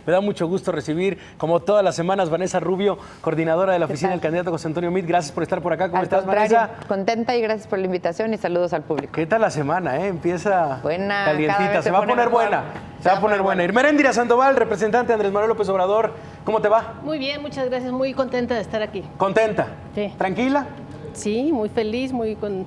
Me da mucho gusto recibir, como todas las semanas, Vanessa Rubio, coordinadora de la oficina del candidato José Antonio Meade. Gracias por estar por acá. ¿Cómo estás, Vanessa? Contenta y gracias por la invitación y saludos al público. ¿Qué tal la semana? Empieza buena, calientita. Se va a poner buena. Se va a poner buena. Irmeréndira Sandoval, representante de Andrés Manuel López Obrador. ¿Cómo te va? Muy bien, muchas gracias. Muy contenta de estar aquí. ¿Contenta? Sí. ¿Tranquila? Sí, muy feliz, con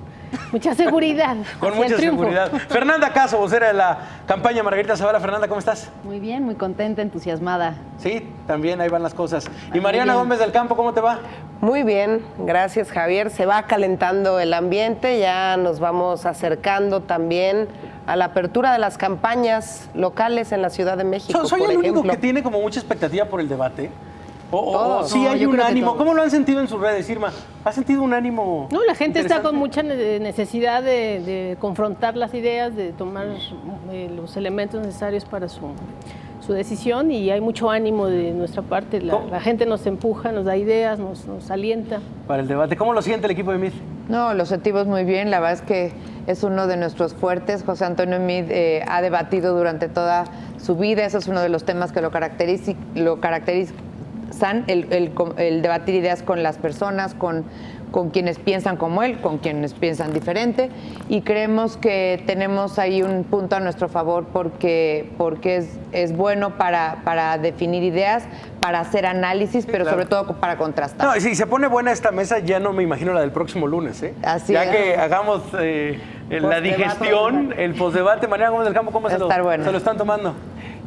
mucha seguridad. Con mucha seguridad. Fernanda Caso, vocera de la campaña Margarita Zavala. Fernanda, ¿cómo estás? Muy bien, muy contenta, entusiasmada. Sí, también ahí van las cosas. Y Mariana Gómez del Campo, ¿cómo te va? Muy bien, gracias, Javier. Se va calentando el ambiente, ya nos vamos acercando también a la apertura de las campañas locales en la Ciudad de México. ¿Soy el único que tiene como mucha expectativa por el debate? ¿O sí hay un ánimo? ¿Cómo lo han sentido en sus redes, Irma? ¿Ha sentido un ánimo? No, la gente está con mucha necesidad de confrontar las ideas, de tomar los elementos necesarios para su decisión, y hay mucho ánimo de nuestra parte. La gente nos empuja, nos da ideas, nos alienta. Para el debate. ¿Cómo lo siente el equipo de Meade? No, lo sentimos muy bien. La verdad es que es uno de nuestros fuertes. José Antonio Meade ha debatido durante toda su vida. Eso es uno de los temas que lo caracterizan, el debatir ideas con las personas, con quienes piensan como él, con quienes piensan diferente, y creemos que tenemos ahí un punto a nuestro favor porque es bueno para definir ideas, para hacer análisis, sí, pero claro, sobre todo para contrastar. No, y si se pone buena esta mesa, ya no me imagino la del próximo lunes, ¿eh? Así ya es. Que hagamos la digestión, el postdebate. Mariana Gómez del Campo, ¿cómo se lo están tomando?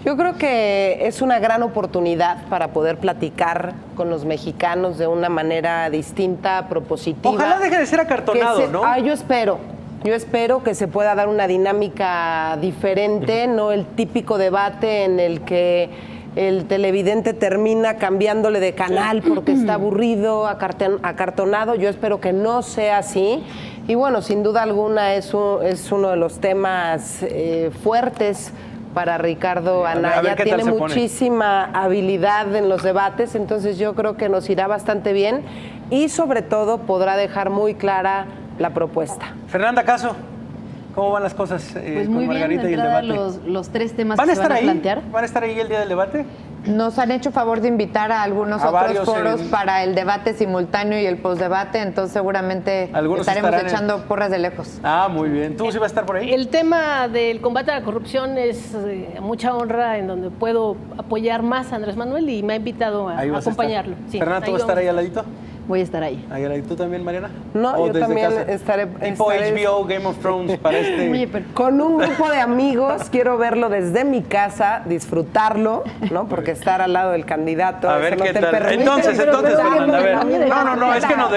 Yo creo que es una gran oportunidad para poder platicar con los mexicanos de una manera distinta, propositiva. Ojalá deje de ser acartonado, ¿no? Yo espero que se pueda dar una dinámica diferente, no el típico debate en el que el televidente termina cambiándole de canal porque está aburrido, acartonado. Yo espero que no sea así. Y bueno, sin duda alguna es uno de los temas fuertes para Ricardo Anaya. Tiene muchísima habilidad en los debates, entonces yo creo que nos irá bastante bien y sobre todo podrá dejar muy clara la propuesta. Fernanda Caso, ¿cómo van las cosas pues muy con Margarita bien, y el debate? Los tres temas que se van a plantear. ¿Van a estar ahí el día del debate? Nos han hecho favor de invitar a algunos otros foros para el debate simultáneo y el postdebate, entonces seguramente estaremos echando porras de lejos. Ah, muy bien. ¿Tú sí vas a estar por ahí? El tema del combate a la corrupción es mucha honra, en donde puedo apoyar más a Andrés Manuel, y me ha invitado a acompañarlo. Sí, Fernanda, ¿tú vas a estar ahí al ladito? Voy a estar ahí. ¿Y tú también, Mariana? No, yo también estaré. Tipo HBO, Game of Thrones, para este... Oye, con un grupo de amigos, quiero verlo desde mi casa, disfrutarlo, ¿no? Porque estar al lado del candidato, a ver eso qué no te tal. permite. Entonces, Fernanda, a ver. No, es que nos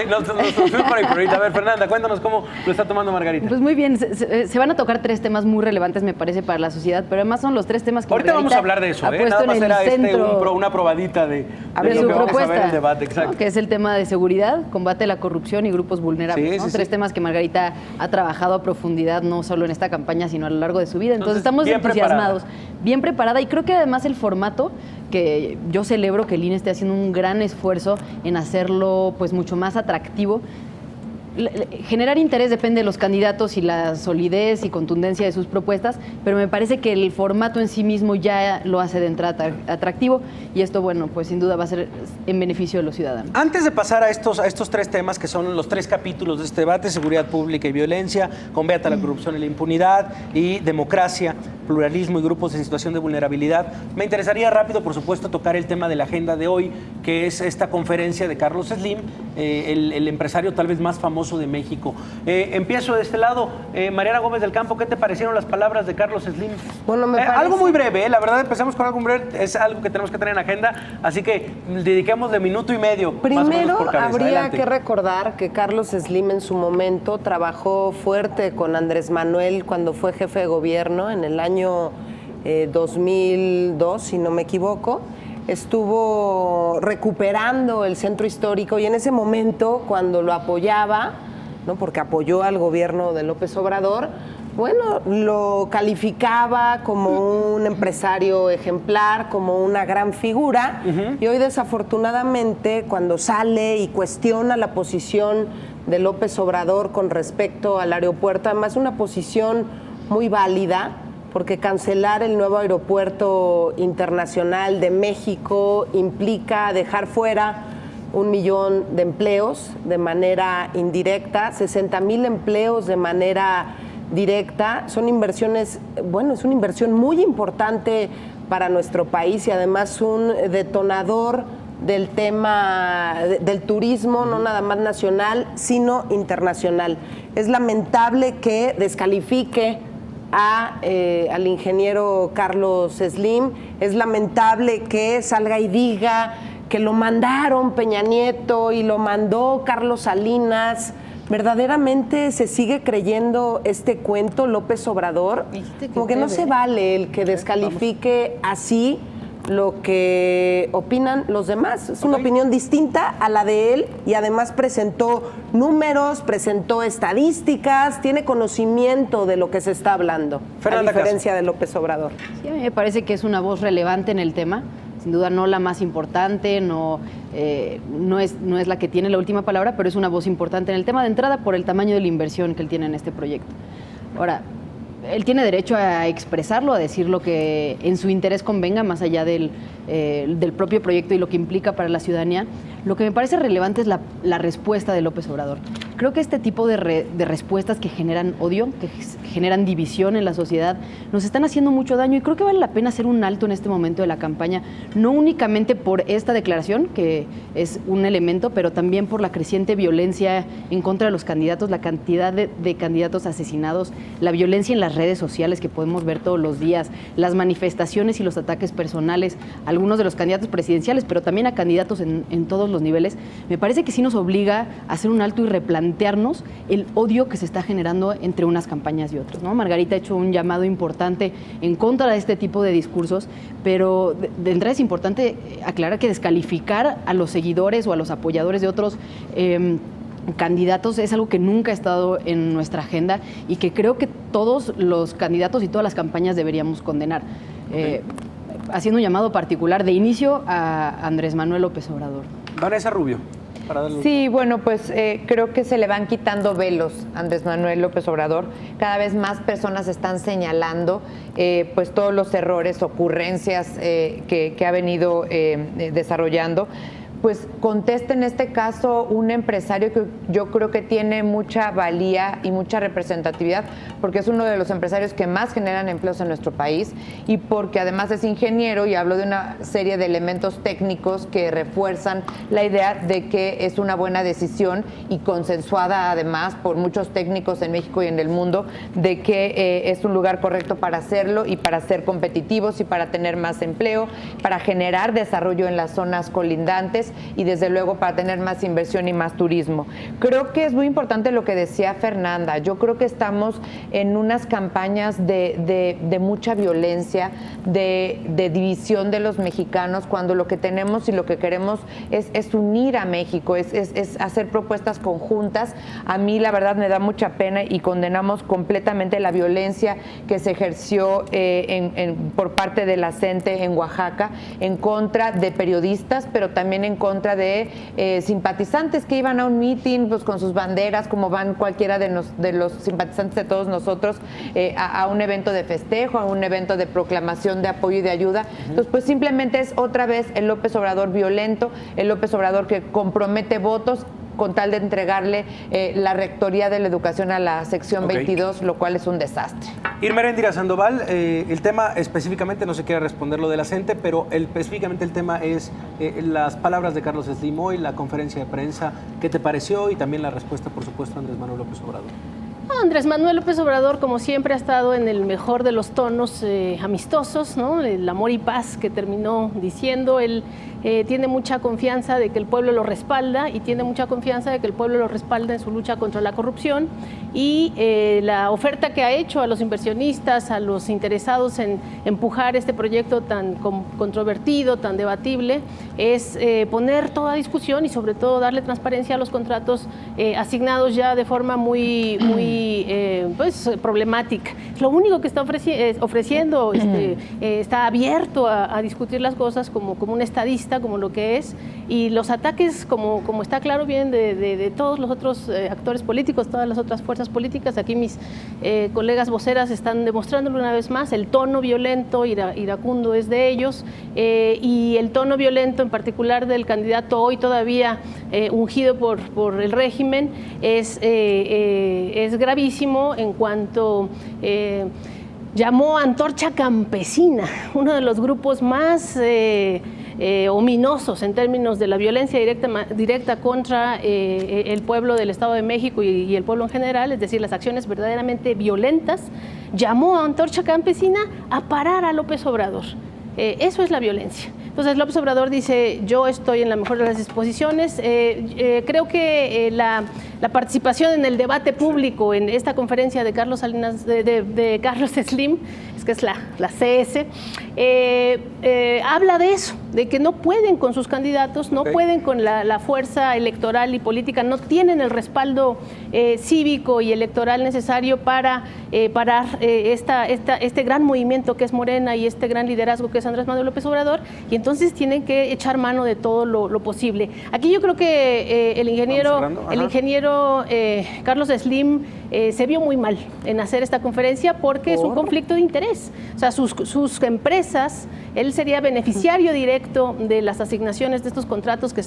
fuimos por ahí por ahorita. A ver, Fernanda, cuéntanos cómo lo está tomando Margarita. Pues muy bien, se van a tocar tres temas muy relevantes, me parece, para la sociedad, pero además son los tres temas que ahorita vamos a hablar de eso, Nada más era una probadita de lo que su vamos propuesta, a ver en el debate, exacto. ¿no? Que es el tema de seguridad, combate a la corrupción y grupos vulnerables. Tres temas que Margarita ha trabajado a profundidad, no solo en esta campaña, sino a lo largo de su vida. Entonces estamos entusiasmados, bien preparada, y creo que además el formato, que yo celebro que el INE esté haciendo un gran esfuerzo en hacerlo pues mucho más atractivo. Generar interés depende de los candidatos y la solidez y contundencia de sus propuestas, pero me parece que el formato en sí mismo ya lo hace de entrada atractivo, y esto, bueno, pues sin duda va a ser en beneficio de los ciudadanos. Antes de pasar a estos tres temas, que son los tres capítulos de este debate: seguridad pública y violencia, combate a la corrupción y la impunidad, y democracia, pluralismo y grupos en situación de vulnerabilidad, me interesaría rápido, por supuesto, tocar el tema de la agenda de hoy, que es esta conferencia de Carlos Slim, el empresario tal vez más famoso de México. Empiezo de este lado. Mariana Gómez del Campo, ¿qué te parecieron las palabras de Carlos Slim? Bueno, me parece... Algo muy breve, la verdad, empezamos con algo muy breve, es algo que tenemos que tener en agenda, así que dediquemos de minuto y medio. Primero, más o menos por cabeza. habría Adelante. que recordar que Carlos Slim en su momento trabajó fuerte con Andrés Manuel cuando fue jefe de gobierno en el año 2002, si no me equivoco. Estuvo recuperando el centro histórico, y en ese momento, cuando lo apoyaba, ¿no? Porque apoyó al gobierno de López Obrador, bueno, lo calificaba como un empresario ejemplar, como una gran figura, y hoy desafortunadamente, cuando sale y cuestiona la posición de López Obrador con respecto al aeropuerto, además una posición muy válida, porque cancelar el nuevo aeropuerto internacional de México implica dejar fuera 1 millón de empleos de manera indirecta, 60,000 empleos de manera directa. Son inversiones, bueno, es una inversión muy importante para nuestro país y además un detonador del tema del turismo, no nada más nacional, sino internacional. Es lamentable que descalifique al ingeniero Carlos Slim, es lamentable que salga y diga que lo mandaron Peña Nieto y lo mandó Carlos Salinas. ¿Verdaderamente se sigue creyendo este cuento López Obrador? Como que no se vale el que descalifique así lo que opinan los demás. Es una opinión distinta a la de él y además presentó números, presentó estadísticas, tiene conocimiento de lo que se está hablando, Fernanda a diferencia de López Obrador. Sí, a mí me parece que es una voz relevante en el tema. Sin duda no la más importante, no es la que tiene la última palabra, pero es una voz importante en el tema de entrada por el tamaño de la inversión que él tiene en este proyecto. Ahora, él tiene derecho a expresarlo, a decir lo que en su interés convenga, más allá del propio proyecto y lo que implica para la ciudadanía. Lo que me parece relevante es la respuesta de López Obrador. Creo que este tipo de respuestas que generan odio, que generan división en la sociedad, nos están haciendo mucho daño y creo que vale la pena hacer un alto en este momento de la campaña, no únicamente por esta declaración, que es un elemento, pero también por la creciente violencia en contra de los candidatos, la cantidad de candidatos asesinados, la violencia en las redes sociales que podemos ver todos los días, las manifestaciones y los ataques personales, algunos de los candidatos presidenciales, pero también a candidatos en todos los niveles. Me parece que sí nos obliga a hacer un alto y replantearnos el odio que se está generando entre unas campañas y otras, ¿no? Margarita ha hecho un llamado importante en contra de este tipo de discursos, pero de entrada es importante aclarar que descalificar a los seguidores o a los apoyadores de otros candidatos es algo que nunca ha estado en nuestra agenda y que creo que todos los candidatos y todas las campañas deberíamos condenar. Haciendo un llamado particular de inicio a Andrés Manuel López Obrador. Vanessa Rubio. Sí, bueno, pues creo que se le van quitando velos a Andrés Manuel López Obrador. Cada vez más personas están señalando pues todos los errores, ocurrencias que ha venido desarrollando. Pues contesta en este caso un empresario que yo creo que tiene mucha valía y mucha representatividad, porque es uno de los empresarios que más generan empleos en nuestro país y porque además es ingeniero y habló de una serie de elementos técnicos que refuerzan la idea de que es una buena decisión y consensuada además por muchos técnicos en México y en el mundo, de que es un lugar correcto para hacerlo y para ser competitivos y para tener más empleo, para generar desarrollo en las zonas colindantes y desde luego para tener más inversión y más turismo. Creo que es muy importante lo que decía Fernanda. Yo creo que estamos en unas campañas de mucha violencia, de división de los mexicanos, cuando lo que tenemos y lo que queremos es unir a México, es hacer propuestas conjuntas. A mí la verdad me da mucha pena y condenamos completamente la violencia que se ejerció por parte de la CENTE en Oaxaca en contra de periodistas, pero también en contra de simpatizantes que iban a un mitin pues, con sus banderas, como van cualquiera de los simpatizantes de todos nosotros a un evento de festejo, a un evento de proclamación de apoyo y de ayuda. Entonces, pues simplemente es otra vez el López Obrador violento, el López Obrador que compromete votos con tal de entregarle la rectoría de la educación a la sección 22, lo cual es un desastre. Irma Eréndira Sandoval, el tema específicamente, no se quiere responder lo de la CENTE, pero específicamente el tema es las palabras de Carlos Slim hoy, la conferencia de prensa, ¿qué te pareció? Y también la respuesta, por supuesto, a Andrés Manuel López Obrador. Andrés Manuel López Obrador, como siempre, ha estado en el mejor de los tonos amistosos, ¿no? El amor y paz que terminó diciendo. Él tiene mucha confianza de que el pueblo lo respalda y tiene mucha confianza de que el pueblo lo respalda en su lucha contra la corrupción. Y la oferta que ha hecho a los inversionistas, a los interesados en empujar este proyecto tan controvertido, tan debatible, es poner toda discusión y sobre todo darle transparencia a los contratos asignados ya de forma muy problemática. Lo único que está ofreciendo, está abierto a discutir las cosas como un estadista vista como lo que es, y los ataques, como está claro, vienen de todos los otros actores políticos, todas las otras fuerzas políticas. Aquí mis colegas voceras están demostrándolo una vez más, el tono violento, iracundo es de ellos, y el tono violento en particular del candidato hoy todavía ungido por el régimen es gravísimo en cuanto llamó Antorcha Campesina, uno de los grupos más ominosos en términos de la violencia directa contra el pueblo del Estado de México y el pueblo en general, es decir, las acciones verdaderamente violentas. Llamó a Antorcha Campesina a parar a López Obrador. Eso es la violencia. Entonces López Obrador dice, yo estoy en la mejor de las disposiciones. Creo que la participación en el debate público en esta conferencia de Carlos Salinas, de Carlos Slim, es que es la CS, habla de eso, de que no pueden con sus candidatos, no pueden con la fuerza electoral y política, no tienen el respaldo cívico y electoral necesario para parar este gran movimiento que es Morena y este gran liderazgo que es Andrés Manuel López Obrador, y entonces tienen que echar mano de todo lo posible. Aquí yo creo que el ingeniero Carlos Slim se vio muy mal en hacer esta conferencia porque es un conflicto de interés. O sea, sus empresas, él sería beneficiario directo de las asignaciones de estos contratos que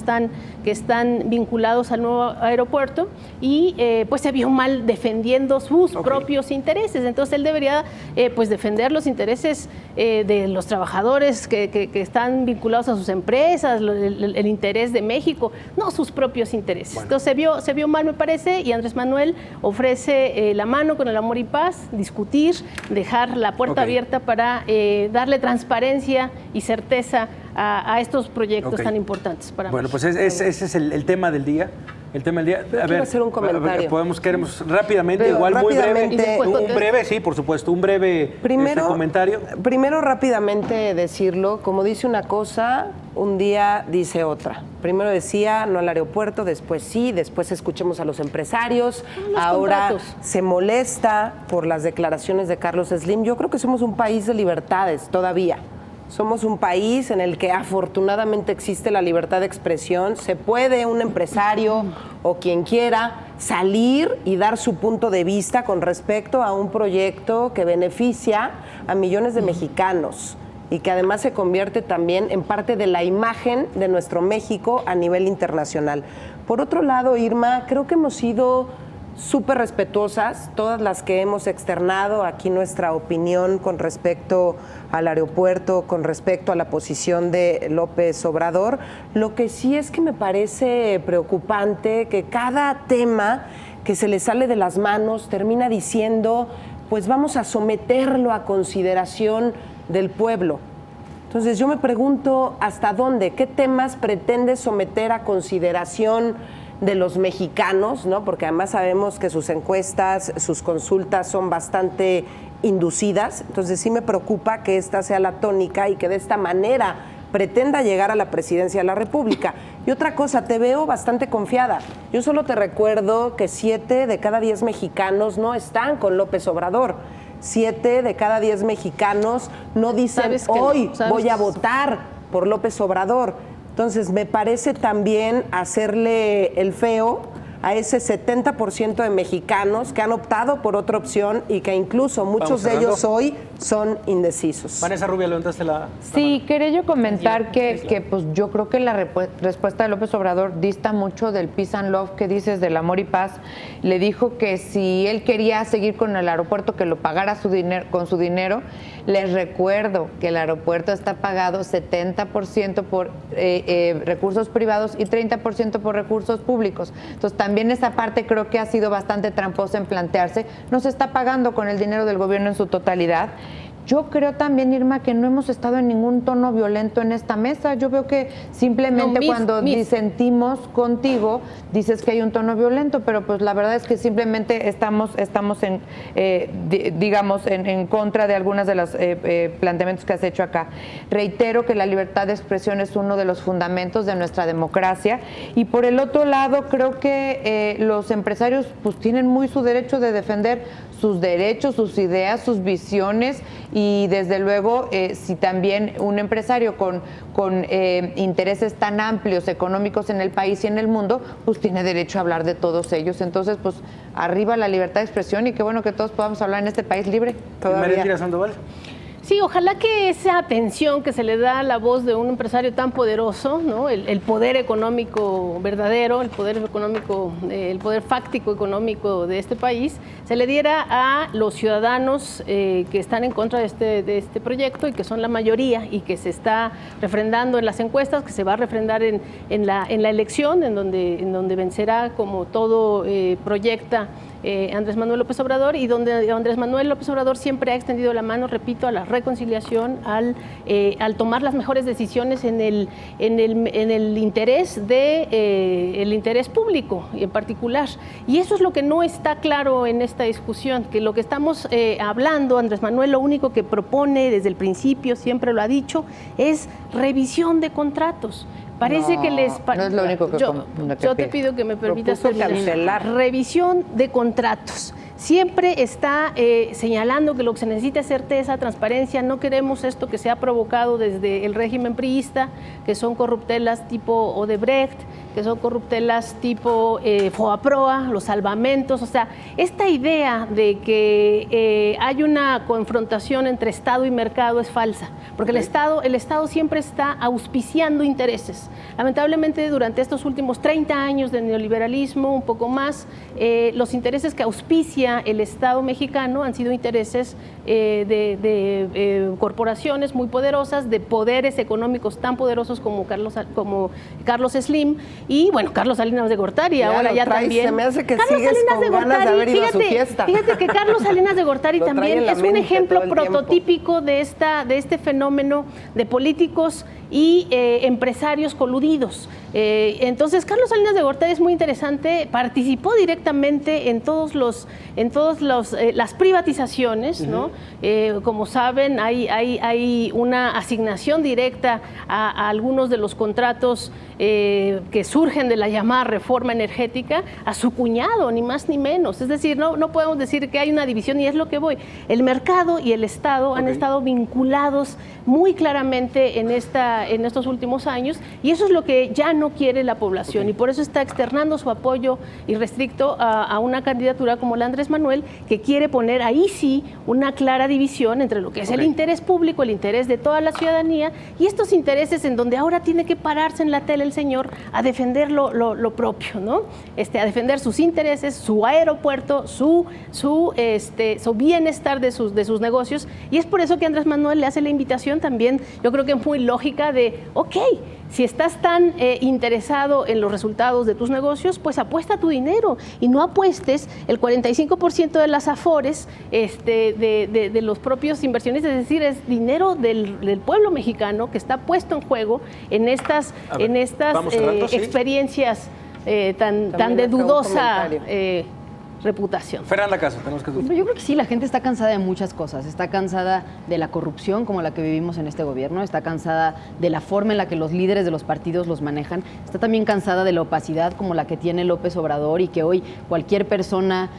están vinculados al nuevo aeropuerto, y pues se vio mal defendiendo sus propios intereses. Entonces él debería pues defender los intereses de los trabajadores que están vinculados a sus empresas, el interés de México, no sus propios intereses. Bueno. Entonces se vio mal, me parece, y Andrés Manuel ofrece la mano con el amor y paz, discutir, dejar la puerta abierta para darle transparencia y certeza a estos proyectos tan importantes para Bueno, México. pues ese es el tema del día. El tema del día. Quiero hacer un comentario. Queremos rápidamente, Pero igual rápidamente, muy breve, sí, por supuesto, un breve comentario. Primero, rápidamente decirlo, como dice una cosa, un día dice otra. Primero decía no al aeropuerto, después sí, después escuchemos a los empresarios, ahora se molesta por las declaraciones de Carlos Slim. Yo creo que somos un país de libertades todavía. Somos un país en el que afortunadamente existe la libertad de expresión. Se puede un empresario o quien quiera salir y dar su punto de vista con respecto a un proyecto que beneficia a millones de mexicanos y que además se convierte también en parte de la imagen de nuestro México a nivel internacional. Por otro lado, Irma, creo que hemos sido súper respetuosas, todas las que hemos externado aquí nuestra opinión con respecto al aeropuerto, con respecto a la posición de López Obrador. Lo que sí es que me parece preocupante que cada tema que se le sale de las manos termina diciendo, pues vamos a someterlo a consideración del pueblo. Entonces yo me pregunto, ¿hasta dónde? ¿Qué temas pretende someter a consideración de los mexicanos, ¿no? Porque además sabemos que sus encuestas, sus consultas son bastante inducidas, entonces sí me preocupa que esta sea la tónica y que de esta manera pretenda llegar a la presidencia de la República. Y otra cosa, te veo bastante confiada. Yo solo te recuerdo que 7 de cada 10 mexicanos no están con López Obrador. 7 de cada 10 mexicanos no dicen hoy voy a votar por López Obrador. Entonces, me parece también hacerle el feo a ese 70% de mexicanos que han optado por otra opción y que incluso muchos de ellos hoy son indecisos. Vanessa Rubio, levantaste la Sí, quería yo comentar que pues yo creo que la respuesta de López Obrador dista mucho del peace and love que dices, del amor y paz. Le dijo que si él quería seguir con el aeropuerto, que lo pagara con su dinero. Les recuerdo que el aeropuerto está pagado 70% por recursos privados y 30% por recursos públicos. Entonces, también esa parte creo que ha sido bastante tramposa en plantearse. No se está pagando con el dinero del gobierno en su totalidad. Yo creo también, Irma, que no hemos estado en ningún tono violento en esta mesa. Yo veo que simplemente cuando disentimos contigo, dices que hay un tono violento, pero pues la verdad es que simplemente estamos en, digamos, en contra de algunas de los planteamientos que has hecho acá. Reitero que la libertad de expresión es uno de los fundamentos de nuestra democracia, y por el otro lado creo que los empresarios pues tienen muy su derecho de defender sus derechos, sus ideas, sus visiones y desde luego si también un empresario con intereses tan amplios económicos en el país y en el mundo, pues tiene derecho a hablar de todos ellos. Entonces, pues arriba la libertad de expresión y qué bueno que todos podamos hablar en este país libre. María Elvira Sandoval. Sí, ojalá que esa atención que se le da a la voz de un empresario tan poderoso, ¿no? El poder económico verdadero, el poder económico, el poder fáctico económico de este país, se le diera a los ciudadanos que están en contra de este proyecto y que son la mayoría y que se está refrendando en las encuestas, que se va a refrendar en la elección, en donde vencerá como todo proyecta Andrés Manuel López Obrador, y donde Andrés Manuel López Obrador siempre ha extendido la mano, repito, a la reconciliación, al tomar las mejores decisiones en el interés el interés público en particular. Y eso es lo que no está claro en esta discusión, que lo que estamos hablando, Andrés Manuel lo único que propone desde el principio, siempre lo ha dicho, es revisión de contratos. Parece que les... No es lo único que yo te pido que me permitas cancelar. Revisión de contratos. Siempre está señalando que lo que se necesita es certeza, transparencia. No queremos esto que se ha provocado desde el régimen priista, que son corruptelas tipo Odebrecht, que son corruptelas tipo Foaproa, los salvamentos. O sea, esta idea de que hay una confrontación entre Estado y mercado es falsa, porque el Estado siempre está auspiciando intereses. Lamentablemente, durante estos últimos 30 años de neoliberalismo, un poco más, los intereses que auspicia el Estado mexicano han sido intereses de corporaciones muy poderosas, de poderes económicos tan poderosos como Carlos Slim y, bueno, Carlos Salinas de Gortari, ahora ya también. Se me hace que Carlos sigues Salinas con de Gortari, ganas de haber ido a su fiesta. Fíjate que Carlos Salinas de Gortari también es un ejemplo prototípico de este fenómeno de políticos y empresarios coludidos. Entonces, Carlos Salinas de Gortari es muy interesante, participó directamente en las privatizaciones, ¿no? Como saben, hay una asignación directa a algunos de los contratos que surgen de la llamada reforma energética a su cuñado, ni más ni menos. Es decir, no podemos decir que hay una división, y es lo que voy. El mercado y el Estado han estado vinculados muy claramente en estos últimos años, y eso es lo que ya no quiere la población, y por eso está externando su apoyo irrestricto a una candidatura como la Andrés Manuel, que quiere poner ahí sí una clara división entre lo que es el interés público, el interés de toda la ciudadanía, y estos intereses en donde ahora tiene que pararse en la tele el señor a defender lo propio, ¿no? A defender sus intereses, su aeropuerto, su bienestar de sus negocios, y es por eso que Andrés Manuel le hace la invitación también, yo creo que es muy lógica, de, ok, si estás tan interesado en los resultados de tus negocios, pues apuesta tu dinero y no apuestes el 45% de las afores de los propios inversionistas, es decir, es dinero del pueblo mexicano que está puesto en juego en estas experiencias tan de dudosa reputación. Fernanda Caso, tenemos que... Yo creo que sí, la gente está cansada de muchas cosas. Está cansada de la corrupción como la que vivimos en este gobierno, está cansada de la forma en la que los líderes de los partidos los manejan, está también cansada de la opacidad como la que tiene López Obrador, y que hoy cualquier persona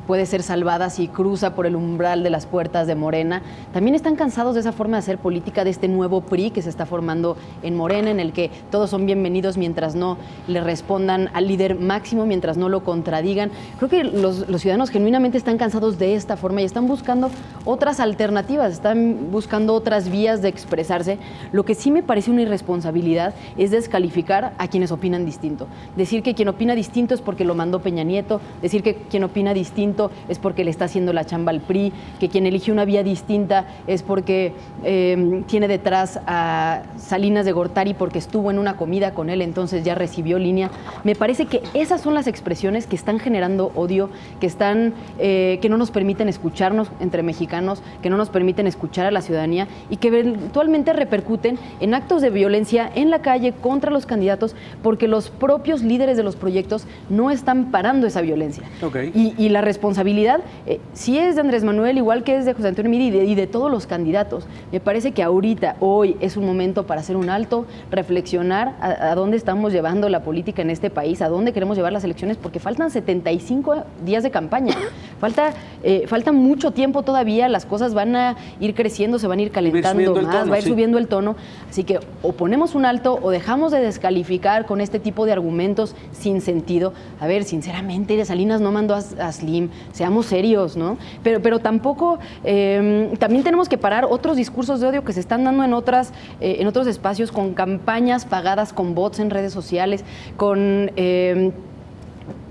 puede ser salvada si cruza por el umbral de las puertas de Morena. También están cansados de esa forma de hacer política, de este nuevo PRI que se está formando en Morena, en el que todos son bienvenidos mientras no le respondan al líder máximo, mientras no lo contradigan. Creo que los ciudadanos genuinamente están cansados de esta forma y están buscando otras alternativas, están buscando otras vías de expresarse. Lo que sí me parece una irresponsabilidad es descalificar a quienes opinan distinto. Decir que quien opina distinto es porque lo mandó Peña Nieto, decir que quien opina distinto es porque le está haciendo la chamba al PRI, que quien elige una vía distinta es porque tiene detrás a Salinas de Gortari porque estuvo en una comida con él, entonces ya recibió línea. Me parece que esas son las expresiones que están generando odio, que no nos permiten escucharnos entre mexicanos, que no nos permiten escuchar a la ciudadanía y que eventualmente repercuten en actos de violencia en la calle contra los candidatos, porque los propios líderes de los proyectos no están parando esa violencia. Y la responsabilidad sí es de Andrés Manuel, igual que es de José Antonio Meade y de todos los candidatos. Me parece que hoy es un momento para hacer un alto, reflexionar a dónde estamos llevando la política en este país, a dónde queremos llevar las elecciones, porque faltan 75 45 días de campaña. Falta mucho tiempo todavía, las cosas van a ir creciendo, se van a ir calentando más, va a ir subiendo el tono. Así que o ponemos un alto o dejamos de descalificar con este tipo de argumentos sin sentido. A ver, sinceramente, Salinas no mandó a Slim, seamos serios, ¿no? Pero tampoco, también tenemos que parar otros discursos de odio que se están dando en otros espacios, con campañas pagadas, con bots en redes sociales, con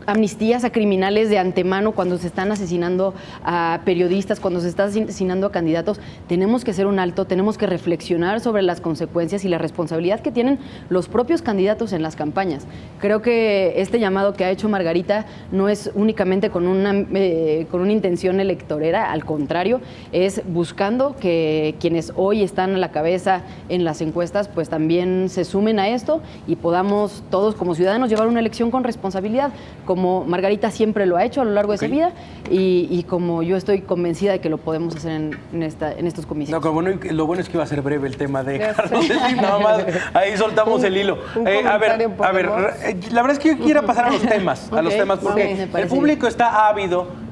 amnistías a criminales de antemano cuando se están asesinando a periodistas, cuando se está asesinando a candidatos. Tenemos que hacer un alto, tenemos que reflexionar sobre las consecuencias y la responsabilidad que tienen los propios candidatos en las campañas. Creo que este llamado que ha hecho Margarita no es únicamente con una intención electorera, al contrario, es buscando que quienes hoy están a la cabeza en las encuestas pues también se sumen a esto y podamos todos como ciudadanos llevar una elección con responsabilidad, como Margarita siempre lo ha hecho a lo largo de su vida y como yo estoy convencida de que lo podemos hacer en estos comicios. No, lo bueno es que iba a ser breve el tema de Carlos Slim, nada más ahí soltamos el hilo. A ver, la verdad es que yo quiero pasar a los temas, porque el público está ávido.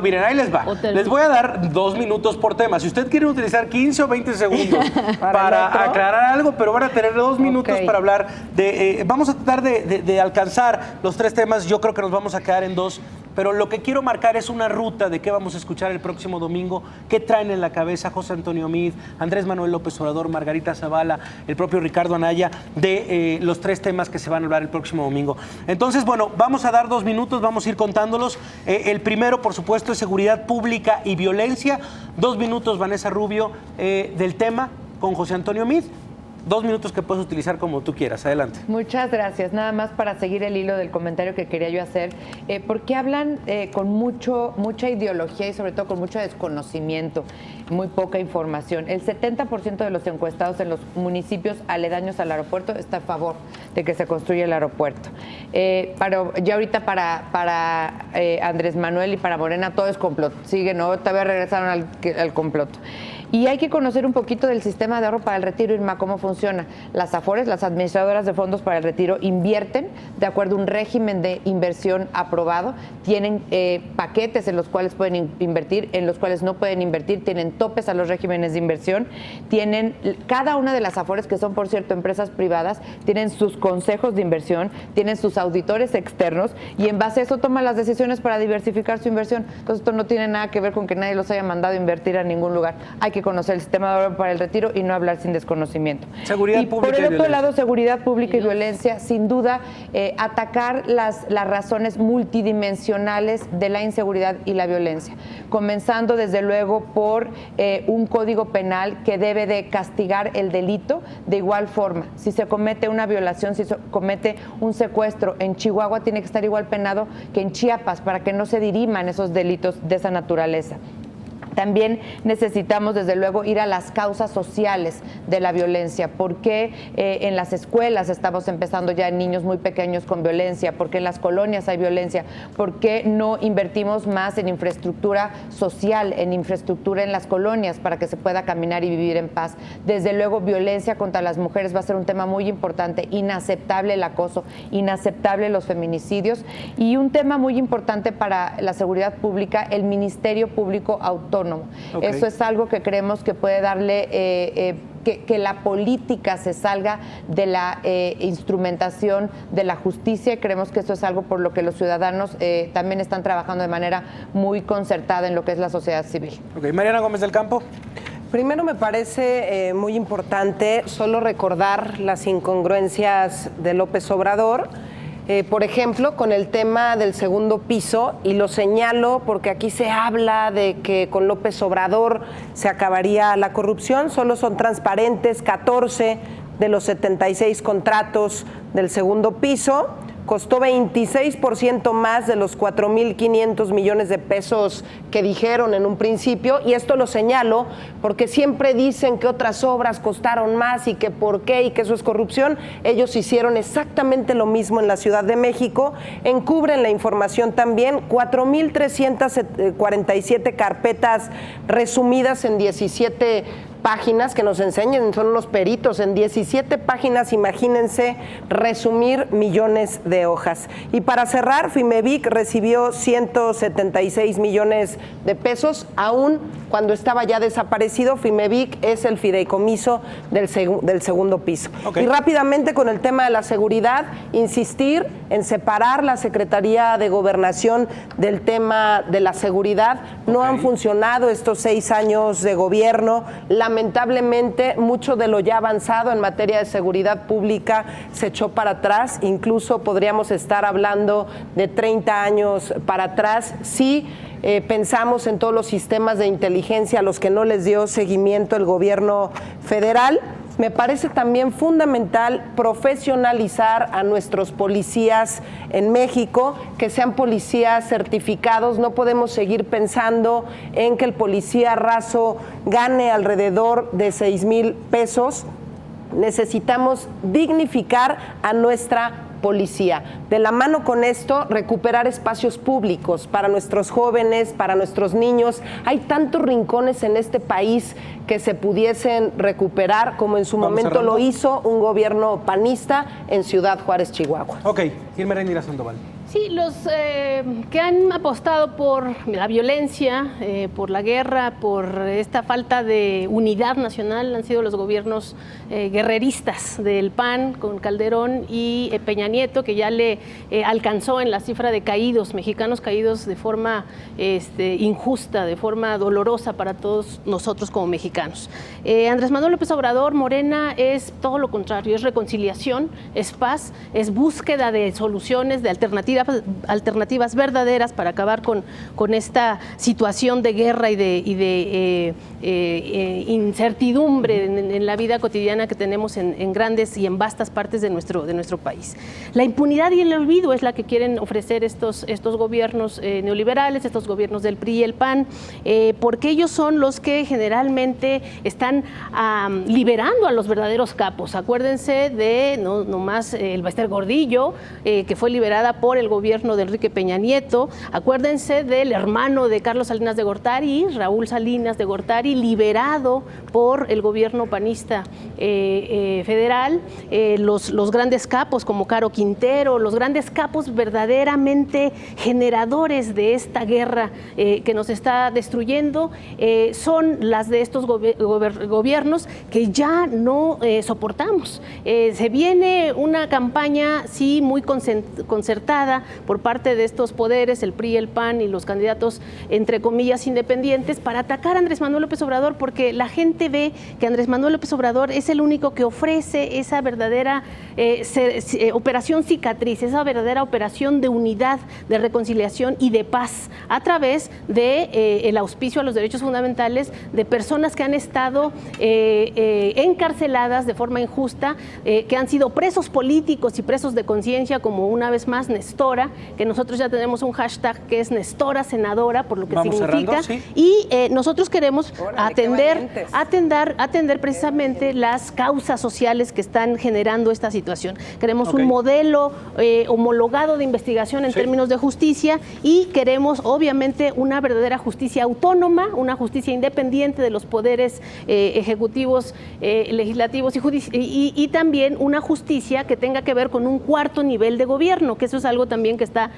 Miren, ahí les va. Les voy a dar 2 minutos por tema. Si usted quiere utilizar 15 o 20 segundos para aclarar algo, pero van a tener 2 minutos para hablar de... vamos a tratar de alcanzar los 3 temas. Yo creo que nos vamos a quedar en 2, pero lo que quiero marcar es una ruta de qué vamos a escuchar el próximo domingo, qué traen en la cabeza José Antonio Meade, Andrés Manuel López Obrador, Margarita Zavala, el propio Ricardo Anaya, de los 3 temas que se van a hablar el próximo domingo. Entonces, bueno, vamos a dar 2 minutos, vamos a ir contándolos. El primero, por supuesto, es seguridad pública y violencia. 2 minutos, Vanessa Rubio, del tema con José Antonio Meade. 2 minutos que puedes utilizar como tú quieras. Adelante. Muchas gracias. Nada más para seguir el hilo del comentario que quería yo hacer, porque hablan con mucha ideología y sobre todo con mucho desconocimiento, muy poca información. El 70% de los encuestados en los municipios aledaños al aeropuerto está a favor de que se construya el aeropuerto. Ya ahorita para Andrés Manuel y para Morena todo es complot. Sigue, ¿no? Todavía regresaron al complot. Y hay que conocer un poquito del sistema de ahorro para el retiro, Irma, cómo funciona. Las AFORES, las administradoras de fondos para el retiro, invierten de acuerdo a un régimen de inversión aprobado. Tienen paquetes en los cuales pueden invertir, en los cuales no pueden invertir. Tienen topes a los regímenes de inversión. Cada una de las AFORES, que son, por cierto, empresas privadas, tienen sus consejos de inversión, tienen sus auditores externos y en base a eso toman las decisiones para diversificar su inversión. Entonces, esto no tiene nada que ver con que nadie los haya mandado a invertir a ningún lugar. Hay que conocer el sistema de ahorro para el retiro y no hablar sin desconocimiento. Seguridad pública por el otro lado, seguridad pública y violencia, sin duda, atacar las razones multidimensionales de la inseguridad y la violencia, comenzando desde luego por un código penal que debe de castigar el delito de igual forma. Si se comete una violación, si se comete un secuestro en Chihuahua, tiene que estar igual penado que en Chiapas para que no se diriman esos delitos de esa naturaleza. También necesitamos, desde luego, ir a las causas sociales de la violencia. ¿Por qué en las escuelas estamos empezando ya en niños muy pequeños con violencia? ¿Por qué en las colonias hay violencia? ¿Por qué no invertimos más en infraestructura social, en infraestructura en las colonias para que se pueda caminar y vivir en paz? Desde luego, violencia contra las mujeres va a ser un tema muy importante. Inaceptable el acoso, inaceptable los feminicidios. Y un tema muy importante para la seguridad pública, el Ministerio Público Autónomo. Okay. Eso es algo que creemos que puede darle que la política se salga de la instrumentación de la justicia, y creemos que eso es algo por lo que los ciudadanos también están trabajando de manera muy concertada en lo que es la sociedad civil. Okay. Mariana Gómez del Campo. Primero, me parece muy importante solo recordar las incongruencias de López Obrador. Por ejemplo, con el tema del segundo piso, y lo señalo porque aquí se habla de que con López Obrador se acabaría la corrupción. Solo son transparentes 14 de los 76 contratos del segundo piso. Costó 26% más de los 4.500 millones de pesos que dijeron en un principio, y esto lo señalo porque siempre dicen que otras obras costaron más y que por qué y que eso es corrupción. Ellos hicieron exactamente lo mismo en la Ciudad de México, encubren la información también, 4.347 carpetas resumidas en 17 páginas que nos enseñen, son unos peritos, en 17 páginas, imagínense, resumir millones de hojas. Y para cerrar, Fimevic recibió 176 millones de pesos, aún cuando estaba ya desaparecido. Fimevic es el fideicomiso del segundo piso. Okay. Y rápidamente con el tema de la seguridad, insistir en separar la Secretaría de Gobernación del tema de la seguridad. No han funcionado estos 6 años de gobierno. Lamentablemente, mucho de lo ya avanzado en materia de seguridad pública se echó para atrás. Incluso podríamos estar hablando de 30 años para atrás. Sí, pensamos en todos los sistemas de inteligencia a los que no les dio seguimiento el gobierno federal. Me parece también fundamental profesionalizar a nuestros policías en México, que sean policías certificados. No podemos seguir pensando en que el policía raso gane alrededor de 6,000 pesos. Necesitamos dignificar a nuestra policía. De la mano con esto, recuperar espacios públicos para nuestros jóvenes, para nuestros niños. Hay tantos rincones en este país que se pudiesen recuperar, como en su momento lo hizo un gobierno panista en Ciudad Juárez, Chihuahua. Ok, Irma Eréndira Sandoval. Sí, los que han apostado por la violencia, por la guerra, por esta falta de unidad nacional han sido los gobiernos guerreristas del PAN con Calderón y Peña Nieto, que ya le alcanzó en la cifra de caídos, mexicanos caídos de forma injusta, de forma dolorosa para todos nosotros como mexicanos. Andrés Manuel López Obrador, Morena, es todo lo contrario, es reconciliación, es paz, es búsqueda de soluciones, de alternativas verdaderas para acabar con esta situación de guerra y de incertidumbre en la vida cotidiana que tenemos en grandes y en vastas partes de nuestro país. La impunidad y el olvido es la que quieren ofrecer estos gobiernos neoliberales, estos gobiernos del PRI y el PAN, porque ellos son los que generalmente están liberando a los verdaderos capos. Acuérdense de no más el Bester Gordillo, que fue liberada por el gobierno de Enrique Peña Nieto. Acuérdense del hermano de Carlos Salinas de Gortari, Raúl Salinas de Gortari, liberado por el gobierno panista federal. Los grandes capos como Caro Quintero, los grandes capos verdaderamente generadores de esta guerra que nos está destruyendo, son las de estos gobiernos que ya no soportamos. Se viene una campaña, sí, muy concertada por parte de estos poderes, el PRI, el PAN y los candidatos, entre comillas, independientes, para atacar a Andrés Manuel López Obrador, porque la gente ve que Andrés Manuel López Obrador es el único que ofrece esa verdadera operación cicatriz, esa verdadera operación de unidad, de reconciliación y de paz, a través de el auspicio a los derechos fundamentales de personas que han estado encarceladas de forma injusta, que han sido presos políticos y presos de conciencia, como una vez más Nestora, que nosotros ya tenemos un hashtag que es Nestora Senadora, por lo que significa, ¿sí? Y nosotros queremos atender precisamente las causas sociales que están generando esta situación. Queremos un modelo homologado de investigación en términos de justicia, y queremos obviamente una verdadera justicia autónoma, una justicia independiente de los poderes ejecutivos, legislativos y también una justicia que tenga que ver con un cuarto nivel de gobierno, que eso es algo también que está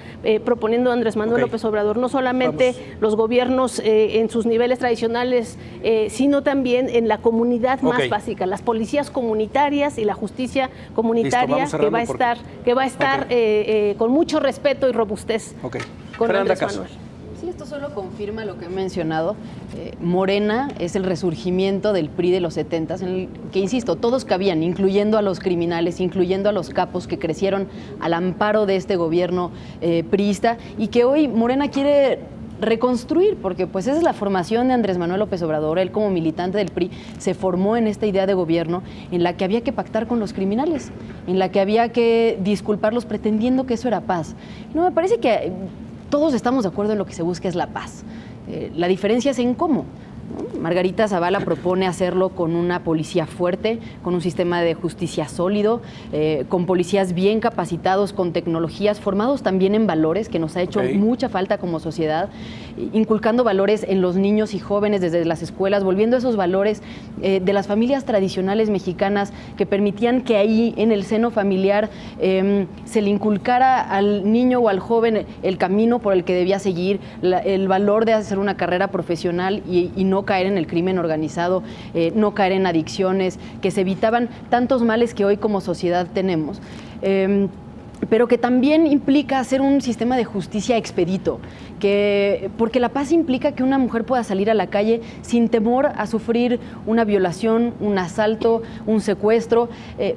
proponiendo Andrés Manuel López Obrador, no solamente los gobiernos en sus niveles tradicionales, sino también en la comunidad más básica, las policías comunitarias y la justicia comunitaria. Listo, que va a estar con mucho respeto y robustez con Andrés Manuel. Sí, esto solo confirma lo que he mencionado. Morena es el resurgimiento del PRI de los 70s, en el que, insisto, todos cabían, incluyendo a los criminales, incluyendo a los capos que crecieron al amparo de este gobierno priista, y que hoy Morena quiere reconstruir, porque pues esa es la formación de Andrés Manuel López Obrador. Él, como militante del PRI, se formó en esta idea de gobierno en la que había que pactar con los criminales, en la que había que disculparlos pretendiendo que eso era paz. No, me parece que todos estamos de acuerdo en lo que se busca es la paz. La diferencia es en cómo. Margarita Zavala propone hacerlo con una policía fuerte, con un sistema de justicia sólido, con policías bien capacitados, con tecnologías, formados también en valores, que nos ha hecho mucha falta como sociedad, inculcando valores en los niños y jóvenes desde las escuelas, volviendo esos valores de las familias tradicionales mexicanas que permitían que ahí en el seno familiar se le inculcara al niño o al joven el camino por el que debía seguir, el valor de hacer una carrera profesional y no caer en el crimen organizado, no caer en adicciones, que se evitaban tantos males que hoy como sociedad tenemos. Pero que también implica hacer un sistema de justicia expedito, porque la paz implica que una mujer pueda salir a la calle sin temor a sufrir una violación, un asalto, un secuestro,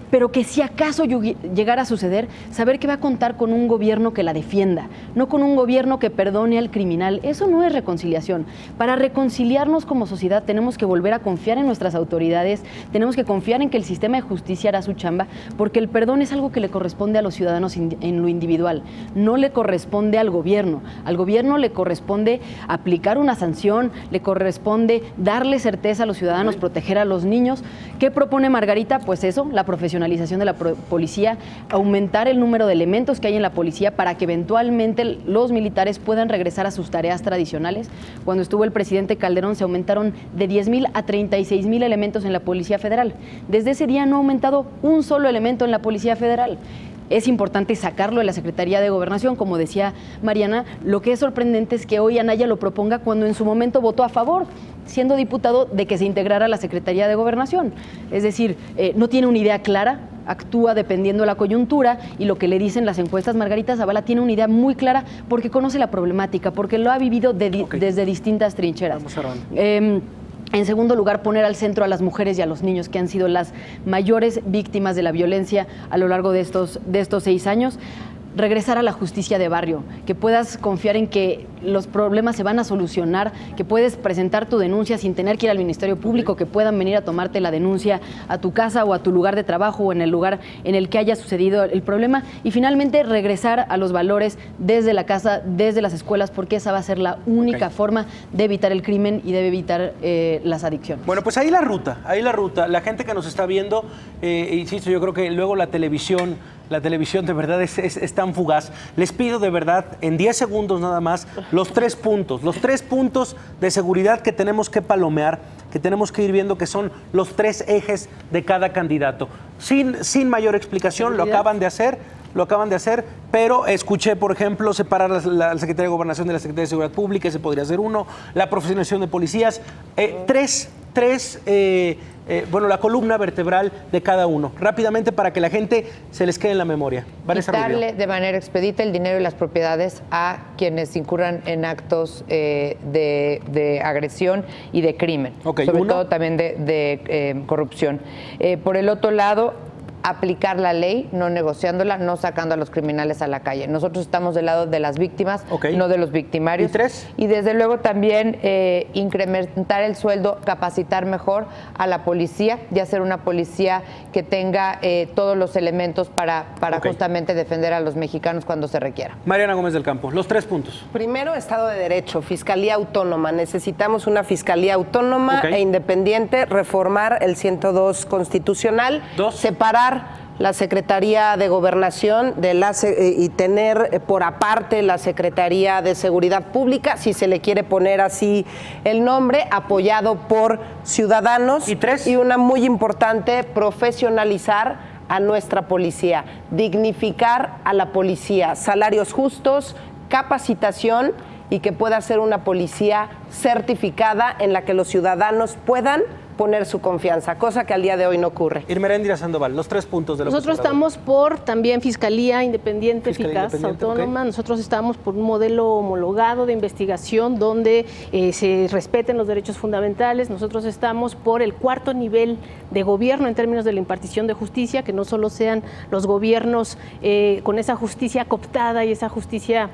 pero que si acaso llegara a suceder, saber que va a contar con un gobierno que la defienda, no con un gobierno que perdone al criminal. Eso no es reconciliación. Para reconciliarnos como sociedad tenemos que volver a confiar en nuestras autoridades, tenemos que confiar en que el sistema de justicia hará su chamba, porque el perdón es algo que le corresponde a los ciudadanos en lo individual, no le corresponde al gobierno. Al gobierno le corresponde aplicar una sanción, le corresponde darle certeza a los ciudadanos, proteger a los niños. ¿Qué propone Margarita? Pues eso, la profesionalización de la policía, aumentar el número de elementos que hay en la policía para que eventualmente los militares puedan regresar a sus tareas tradicionales. Cuando estuvo el presidente Calderón se aumentaron de 10,000 a 36,000 elementos en la Policía Federal. Desde ese día no ha aumentado un solo elemento en la Policía Federal. Es importante sacarlo de la Secretaría de Gobernación, como decía Mariana. Lo que es sorprendente es que hoy Anaya lo proponga cuando en su momento votó a favor, siendo diputado, de que se integrara a la Secretaría de Gobernación. Es decir, no tiene una idea clara, actúa dependiendo de la coyuntura, y lo que le dicen las encuestas, Margarita Zavala tiene una idea muy clara porque conoce la problemática, porque lo ha vivido desde distintas trincheras. Vamos cerrando. En segundo lugar, poner al centro a las mujeres y a los niños, que han sido las mayores víctimas de la violencia a lo largo de estos 6 años. Regresar a la justicia de barrio, que puedas confiar en que los problemas se van a solucionar, que puedes presentar tu denuncia sin tener que ir al Ministerio Público, que puedan venir a tomarte la denuncia a tu casa o a tu lugar de trabajo o en el lugar en el que haya sucedido el problema. Y finalmente, regresar a los valores desde la casa, desde las escuelas, porque esa va a ser la única forma de evitar el crimen y de evitar las adicciones. Bueno, pues ahí la ruta. La gente que nos está viendo, insisto, yo creo que luego la televisión de verdad es tan fugaz. Les pido de verdad, en 10 segundos nada más, los 3 puntos de seguridad que tenemos que palomear, que tenemos que ir viendo, que son los 3 ejes de cada candidato. Sin mayor explicación, lo acaban de hacer, pero escuché, por ejemplo, separar la Secretaría de Gobernación de la Secretaría de Seguridad Pública, ese podría ser uno, la profesionalización de policías, la columna vertebral de cada uno, rápidamente para que la gente se les quede en la memoria. Quitarle de manera expedita el dinero y las propiedades a quienes incurran en actos de agresión y de crimen, sobre todo también de corrupción. Por el otro lado, aplicar la ley, no negociándola, no sacando a los criminales a la calle. Nosotros estamos del lado de las víctimas, no de los victimarios. ¿Y 3? Y desde luego también incrementar el sueldo, capacitar mejor a la policía y hacer una policía que tenga todos los elementos para justamente defender a los mexicanos cuando se requiera. Mariana Gómez del Campo, los 3 puntos. Primero, Estado de Derecho, Fiscalía Autónoma. Necesitamos una Fiscalía Autónoma e independiente, reformar el 102 constitucional, 2. separar la Secretaría de Gobernación y tener por aparte la Secretaría de Seguridad Pública, si se le quiere poner así el nombre, apoyado por ciudadanos. ¿Y 3? Y una muy importante, profesionalizar a nuestra policía, dignificar a la policía, salarios justos, capacitación y que pueda ser una policía certificada en la que los ciudadanos puedan poner su confianza, cosa que al día de hoy no ocurre. Irmeréndira Sandoval, los 3 puntos de lo Nosotros estamos por también Fiscalía Independiente, eficaz, autónoma. Nosotros estamos por un modelo homologado de investigación donde se respeten los derechos fundamentales. Nosotros estamos por el 4º nivel de gobierno en términos de la impartición de justicia, que no solo sean los gobiernos con esa justicia cooptada y esa justicia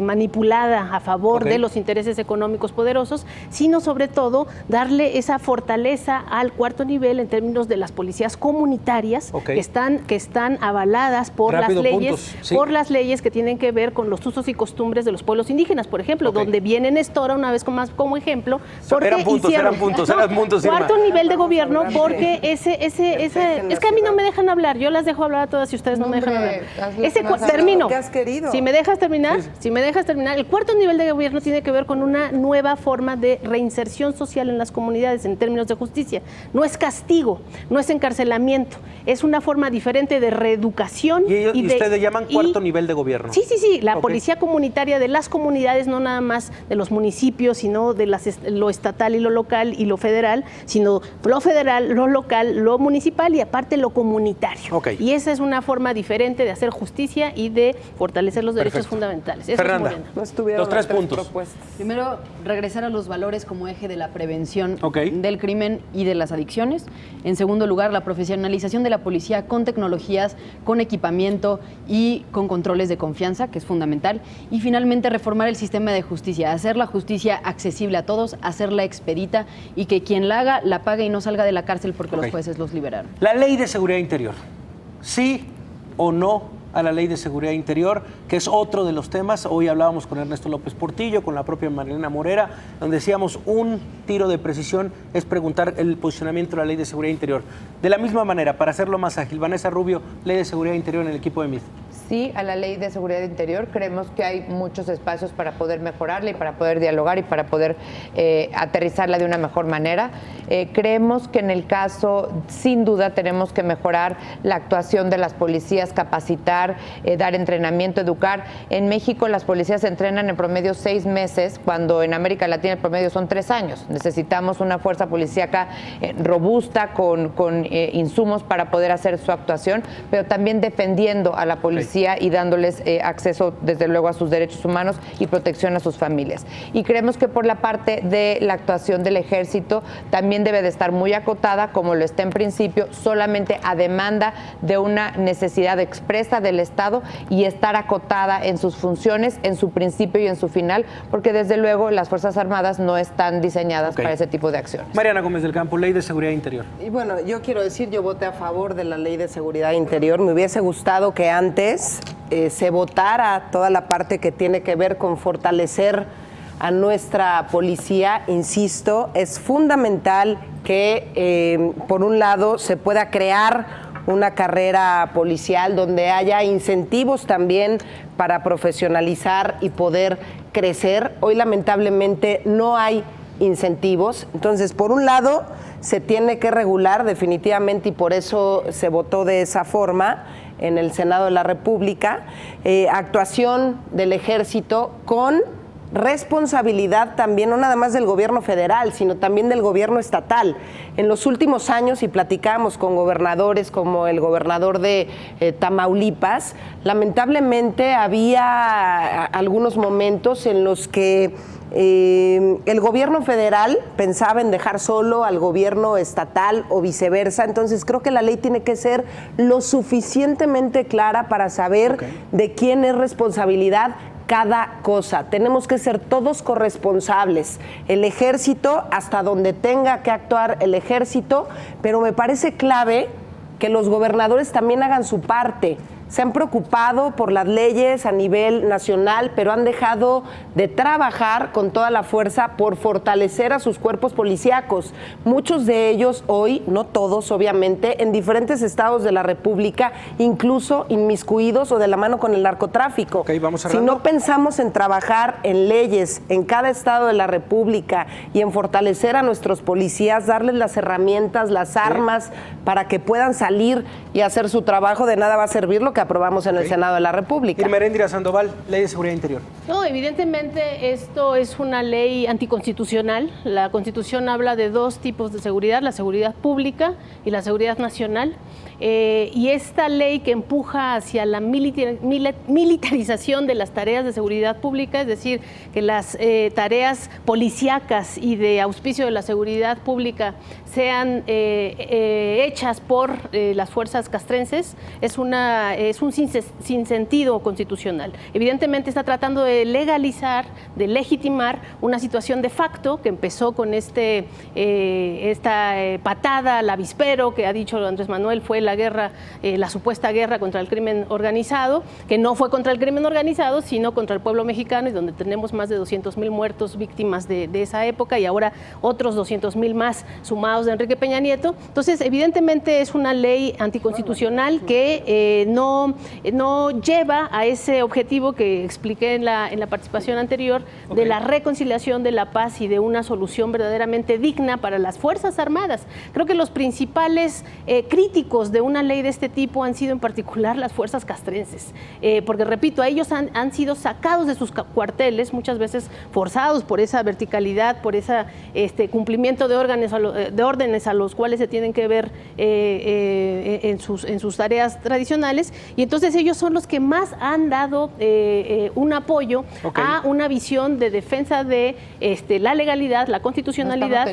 manipulada a favor de los intereses económicos poderosos, sino sobre todo darle esa fortaleza al cuarto nivel en términos de las policías comunitarias que están avaladas por las leyes que tienen que ver con los usos y costumbres de los pueblos indígenas, por ejemplo, donde viene Nestora una vez más como ejemplo. Eran puntos. Cuarto nivel de gobierno, porque es que a mí no me dejan hablar, yo las dejo hablar a todas y ustedes no me dejan hablar. Termino. Si me dejas terminar, el cuarto nivel de gobierno tiene que ver con una nueva forma de reinserción social en las comunidades en términos de justicia. No es castigo, no es encarcelamiento, es una forma diferente de reeducación. Y ustedes llaman cuarto nivel de gobierno. Sí, la policía comunitaria de las comunidades, no nada más de los municipios, sino de lo estatal y lo local y lo federal, sino lo federal, lo local, lo municipal y aparte lo comunitario. Y esa es una forma diferente de hacer justicia y de fortalecer los derechos fundamentales. Eso Fernanda, los 3 puntos. Primero, regresar a los valores como eje de la prevención del crimen y de las adicciones. En segundo lugar, la profesionalización de la policía con tecnologías, con equipamiento y con controles de confianza, que es fundamental. Y finalmente, reformar el sistema de justicia, hacer la justicia accesible a todos, hacerla expedita y que quien la haga, la pague y no salga de la cárcel porque los jueces los liberaron. La Ley de Seguridad Interior, ¿sí o no a la Ley de Seguridad Interior, que es otro de los temas? Hoy hablábamos con Ernesto López Portillo, con la propia Marilena Morera, donde decíamos un tiro de precisión es preguntar el posicionamiento de la Ley de Seguridad Interior. De la misma manera, para hacerlo más ágil, Vanessa Rubio, Ley de Seguridad Interior en el equipo de MID. Sí, a la Ley de Seguridad Interior. Creemos que hay muchos espacios para poder mejorarla y para poder dialogar y para poder aterrizarla de una mejor manera. Creemos que en el caso, sin duda, tenemos que mejorar la actuación de las policías, capacitar, dar entrenamiento, educar. En México las policías se entrenan en promedio 6 meses, cuando en América Latina el promedio son 3 años. Necesitamos una fuerza policíaca robusta, con insumos para poder hacer su actuación, pero también defendiendo a la policía y dándoles acceso, desde luego, a sus derechos humanos y protección a sus familias. Y creemos que por la parte de la actuación del ejército también debe de estar muy acotada, como lo está en principio, solamente a demanda de una necesidad expresa del Estado, y estar acotada en sus funciones, en su principio y en su final, porque desde luego las Fuerzas Armadas no están diseñadas para ese tipo de acciones. Mariana Gómez del Campo, Ley de Seguridad Interior. Y bueno, yo quiero decir, yo voté a favor de la Ley de Seguridad Interior. Me hubiese gustado que antes se votara toda la parte que tiene que ver con fortalecer a nuestra policía. Insisto, es fundamental que por un lado se pueda crear una carrera policial donde haya incentivos también para profesionalizar y poder crecer. Hoy lamentablemente no hay incentivos. Entonces, por un lado, se tiene que regular definitivamente, y por eso se votó de esa forma en el Senado de la República, actuación del Ejército con responsabilidad también, no nada más del gobierno federal, sino también del gobierno estatal. En los últimos años, y platicamos con gobernadores como el gobernador de Tamaulipas, lamentablemente había algunos momentos en los que el gobierno federal pensaba en dejar solo al gobierno estatal o viceversa. Entonces creo que la ley tiene que ser lo suficientemente clara para saber de quién es responsabilidad cada cosa. Tenemos que ser todos corresponsables. El ejército, hasta donde tenga que actuar el ejército, pero me parece clave que los gobernadores también hagan su parte. Se han preocupado por las leyes a nivel nacional, pero han dejado de trabajar con toda la fuerza por fortalecer a sus cuerpos policíacos. Muchos de ellos hoy, no todos obviamente, en diferentes estados de la República, incluso inmiscuidos o de la mano con el narcotráfico. Si no pensamos en trabajar en leyes en cada estado de la República y en fortalecer a nuestros policías, darles las herramientas, las armas para que puedan salir y hacer su trabajo, de nada va a servir lo que aprobamos en el Senado de la República. Irma Eréndira Sandoval, Ley de Seguridad Interior. No, evidentemente esto es una ley anticonstitucional. La Constitución habla de 2 tipos de seguridad, la seguridad pública y la seguridad nacional. y esta ley que empuja hacia la militarización de las tareas de seguridad pública, es decir, que las tareas policíacas y de auspicio de la seguridad pública sean hechas por las fuerzas castrenses, es un sinsentido constitucional. Evidentemente está tratando de legalizar, de legitimar una situación de facto que empezó con esta patada al avispero que ha dicho Andrés Manuel fue la guerra, la supuesta guerra contra el crimen organizado, que no fue contra el crimen organizado, sino contra el pueblo mexicano, y donde tenemos más de 200,000 muertos víctimas de esa época y ahora otros 200,000 más sumados de Enrique Peña Nieto. Entonces, evidentemente es una ley anticonstitucional que no lleva a ese objetivo que expliqué en la participación anterior, de la reconciliación, de la paz y de una solución verdaderamente digna para las Fuerzas Armadas. Creo que los principales críticos de una ley de este tipo han sido en particular las fuerzas castrenses, porque repito, ellos han sido sacados de sus cuarteles, muchas veces forzados por esa verticalidad, por ese cumplimiento de órdenes a los cuales se tienen que ver en sus tareas tradicionales, y entonces ellos son los que más han dado un apoyo a una visión de defensa de la legalidad, la constitucionalidad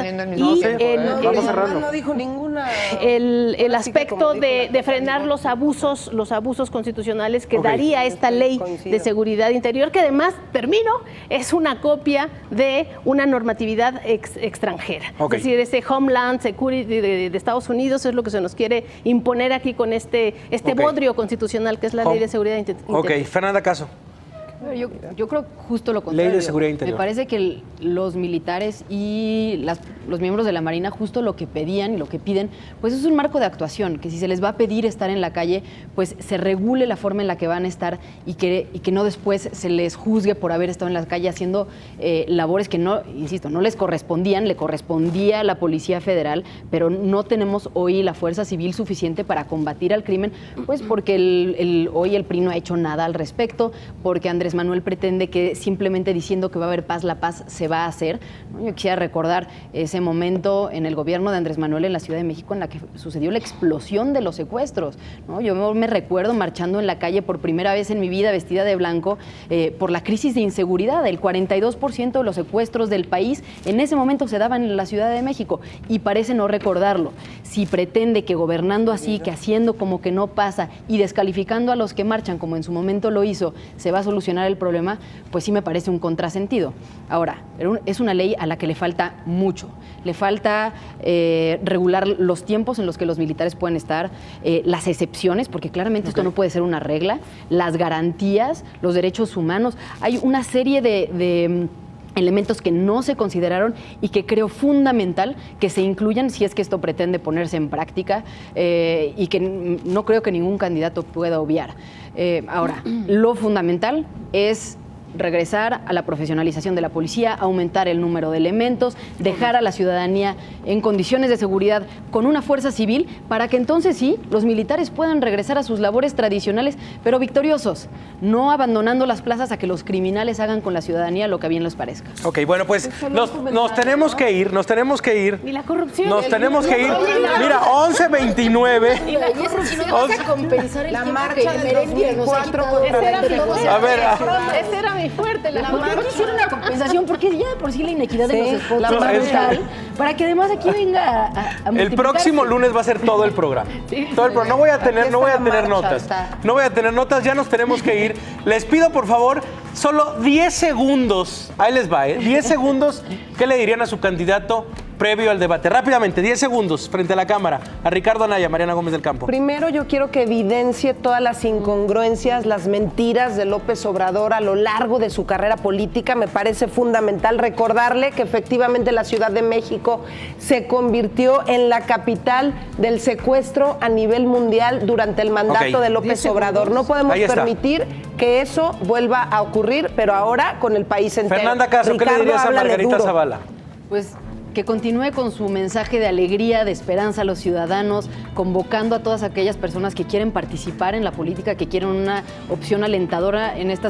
no dijo ninguna el aspecto de frenar los abusos constitucionales que daría esta ley de seguridad interior, que además, es una copia de una normatividad extranjera. Es decir, ese Homeland Security de Estados Unidos es lo que se nos quiere imponer aquí con este bodrio constitucional que es la Ley de Seguridad Interior. Fernanda Caso. Yo creo justo lo contrario. Ley de Seguridad Interior. Me parece que los militares y los miembros de la Marina justo lo que pedían y lo que piden, pues es un marco de actuación, que si se les va a pedir estar en la calle, pues se regule la forma en la que van a estar y que no después se les juzgue por haber estado en la calle haciendo labores que no, insisto, no les correspondían, le correspondía a la Policía Federal, pero no tenemos hoy la fuerza civil suficiente para combatir al crimen, pues porque hoy el PRI no ha hecho nada al respecto, porque Andrés Manuel pretende que simplemente diciendo que va a haber paz, la paz se va a hacer, ¿no? Yo quisiera recordar ese momento en el gobierno de Andrés Manuel en la Ciudad de México en la que sucedió la explosión de los secuestros, ¿no? Yo me recuerdo marchando en la calle por primera vez en mi vida vestida de blanco por la crisis de inseguridad. El 42% de los secuestros del país en ese momento se daban en la Ciudad de México y parece no recordarlo. Si pretende que gobernando así, que haciendo como que no pasa y descalificando a los que marchan como en su momento lo hizo, se va a solucionar el problema, pues sí me parece un contrasentido. Ahora, es una ley a la que le falta mucho. Le falta regular los tiempos en los que los militares pueden estar, las excepciones, porque claramente esto no puede ser una regla, las garantías, los derechos humanos. Hay una serie de elementos que no se consideraron y que creo fundamental que se incluyan si es que esto pretende ponerse en práctica y que no creo que ningún candidato pueda obviar. Ahora, lo fundamental es regresar a la profesionalización de la policía, aumentar el número de elementos, dejar a la ciudadanía en condiciones de seguridad con una fuerza civil para que entonces sí, los militares puedan regresar a sus labores tradicionales, pero victoriosos, no abandonando las plazas a que los criminales hagan con la ciudadanía lo que bien les pararezca. Ok, bueno, pues nos tenemos que ir. Y la corrupción. Nos tenemos que ir. Mira, 11:29. Y la corrupción no vas a compensar el la tiempo marcha que del Heredia nos ha 2004 quitado. A ver, ese era mi fuerte. ¿Por qué no hicieron una compensación? Porque ya de por sí la inequidad de los esposos la es brutal, para que además aquí venga a el multiplicarse. próximo lunes va a ser todo el programa. Todo el programa. No voy a tener notas. No voy a tener notas, ya nos tenemos que ir. Les pido, por favor, solo 10 segundos. Ahí les va, 10 segundos. ¿Qué le dirían a su candidato previo al debate? Rápidamente, 10 segundos frente a la cámara. A Ricardo Anaya, Mariana Gómez del Campo. Primero, yo quiero que evidencie todas las incongruencias, las mentiras de López Obrador a lo largo de su carrera política. Me parece fundamental recordarle que efectivamente la Ciudad de México se convirtió en la capital del secuestro a nivel mundial durante el mandato de López Obrador. No podemos permitir que eso vuelva a ocurrir, pero ahora con el país entero. Fernanda Caso, ¿qué le dirías a Margarita Zavala? Pues que continúe con su mensaje de alegría, de esperanza a los ciudadanos, convocando a todas aquellas personas que quieren participar en la política, que quieren una opción alentadora en estas